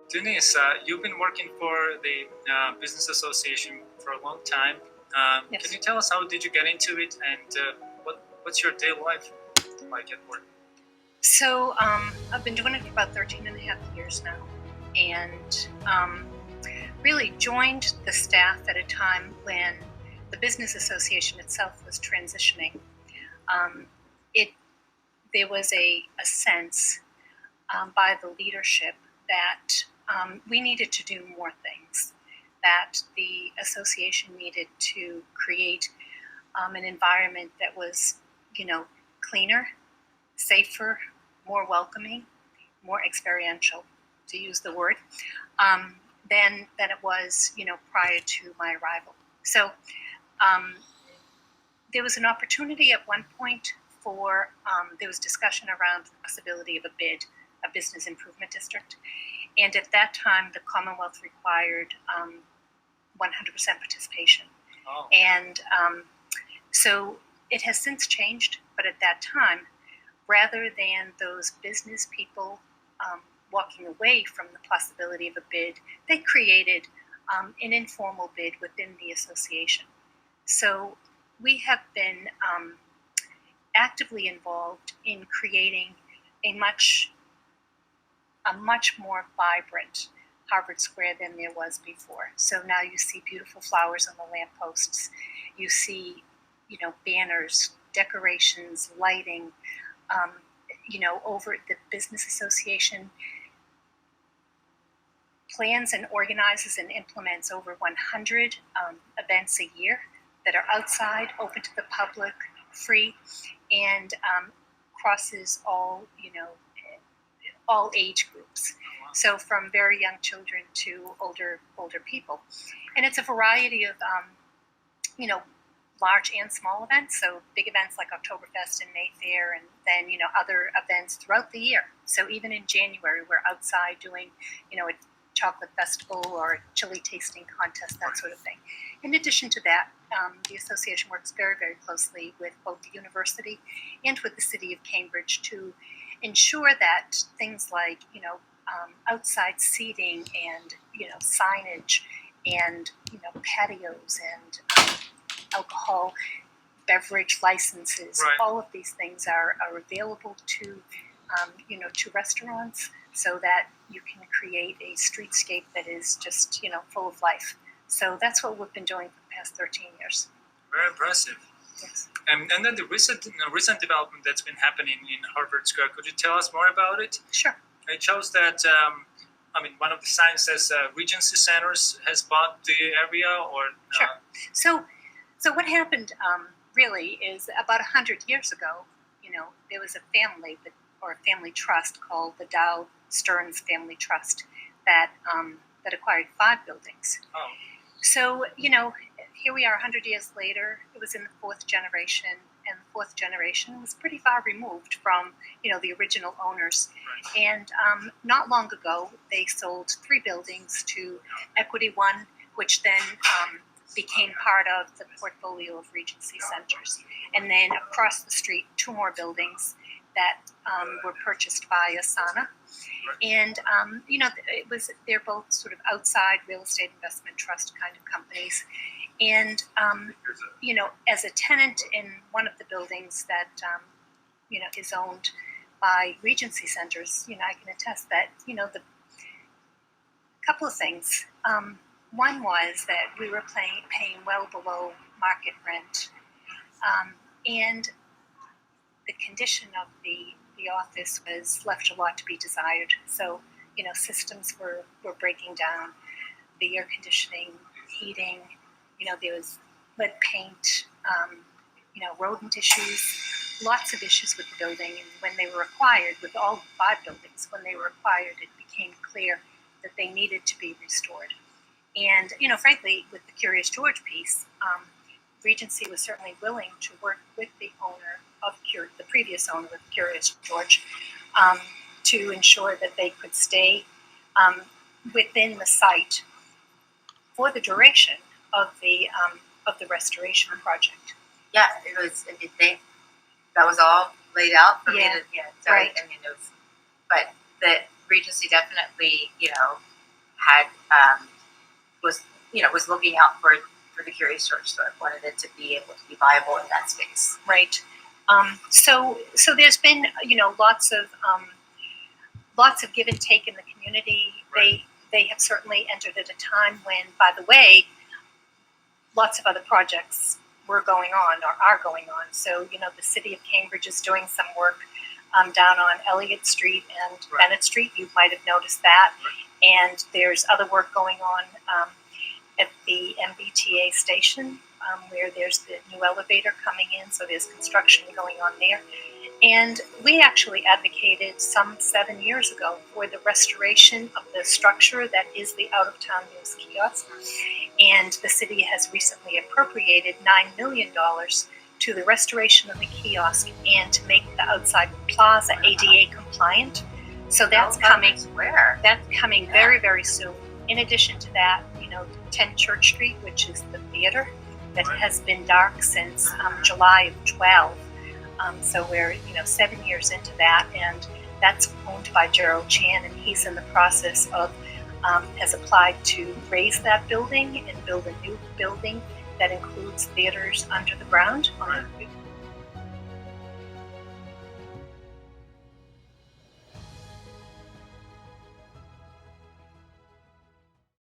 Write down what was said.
Denise, you've been working for the Business Association for a long time. Yes. Can you tell us how did you get into it, and what's your day life like at work? So I've been doing it for about 13 and a half years now, and really joined the staff at a time when the Business Association itself was transitioning. There was a sense by the leadership that we needed to do more things, that the association needed to create an environment that was, cleaner, safer, more welcoming, more experiential, to use the word, than it was, prior to my arrival. So there was an opportunity at one point for, there was discussion around the possibility of a bid, a business improvement district. And at that time, the Commonwealth required 100% participation. Oh. And so it has since changed, but at that time, rather than those business people walking away from the possibility of a bid, they created an informal bid within the association. So we have been actively involved in creating a much more vibrant Harvard Square than there was before. So now you see beautiful flowers on the lampposts. You see, banners, decorations, lighting. Over the Business Association plans and organizes and implements over 100 events a year that are outside, open to the public, free, and crosses all age groups. So from very young children to older people, and it's a variety of large and small events. So big events like Oktoberfest and Mayfair, and then other events throughout the year. So even in January, we're outside doing a chocolate festival or a chili tasting contest, that sort of thing. In addition to that, the association works very, very closely with both the university and with the city of Cambridge to ensure that things like outside seating and signage and patios and alcohol beverage licenses, right. All of these things are available to to restaurants, so that you can create a streetscape that is just full of life. So that's what we've been doing for the past 13 years. Very impressive. Yes. And then the recent development that's been happening in Harvard Square, could you tell us more about it? Sure. It shows that, one of the signs says Regency Centers has bought the area, or... Sure. So what happened really is about 100 years ago, there was a family or a family trust called the Dow Stearns Family Trust that acquired 5 buildings. Oh. So, here we are 100 years later. It was in the 4th generation, and the 4th generation was pretty far removed from, the original owners. Right. And not long ago, they sold 3 buildings to Equity One, which then became part of the portfolio of Regency Centers. And then across the street, 2 more buildings that were purchased by Astra. And, they're both sort of outside real estate investment trust kind of companies. And, as a tenant in one of the buildings that, is owned by Regency Centers, I can attest that, the couple of things. One was that we were paying well below market rent. And the condition of the office was left a lot to be desired. So, systems were breaking down, the air conditioning, heating, there was lead paint, rodent issues, lots of issues with the building. And when they were acquired, with all 5 buildings, when they were acquired, it became clear that they needed to be restored. And, frankly, with the Curious George piece, Regency was certainly willing to work with the owner of the previous owner of Curious George, to ensure that they could stay within the site for the duration of the restoration project. Yeah, it was. That was all laid out for me to. Yeah, right. But the Regency definitely, had was was looking out for the Curious Church, so I wanted it to be able to be viable in that space. Right. So there's been lots of give and take in the community. Right. They have certainly entered at a time when, by the way, lots of other projects were going on or are going on. So the city of Cambridge is doing some work down on Elliott Street and Right. Bennett Street. You might have noticed that. And there's other work going on at the MBTA station where there's the new elevator coming in. So there's construction going on there. And we actually advocated some 7 years ago for the restoration of the structure that is the out-of-town news kiosk. And the city has recently appropriated $9 million to the restoration of the kiosk and to make the outside plaza ADA compliant. So that's coming. Where? That's coming very, very soon. In addition to that, 10 Church Street, which is the theater that has been dark since July of 12. So we're 7 years into that, and that's owned by Gerald Chan, and he's in the process of has applied to raise that building and build a new building that includes theaters under the ground on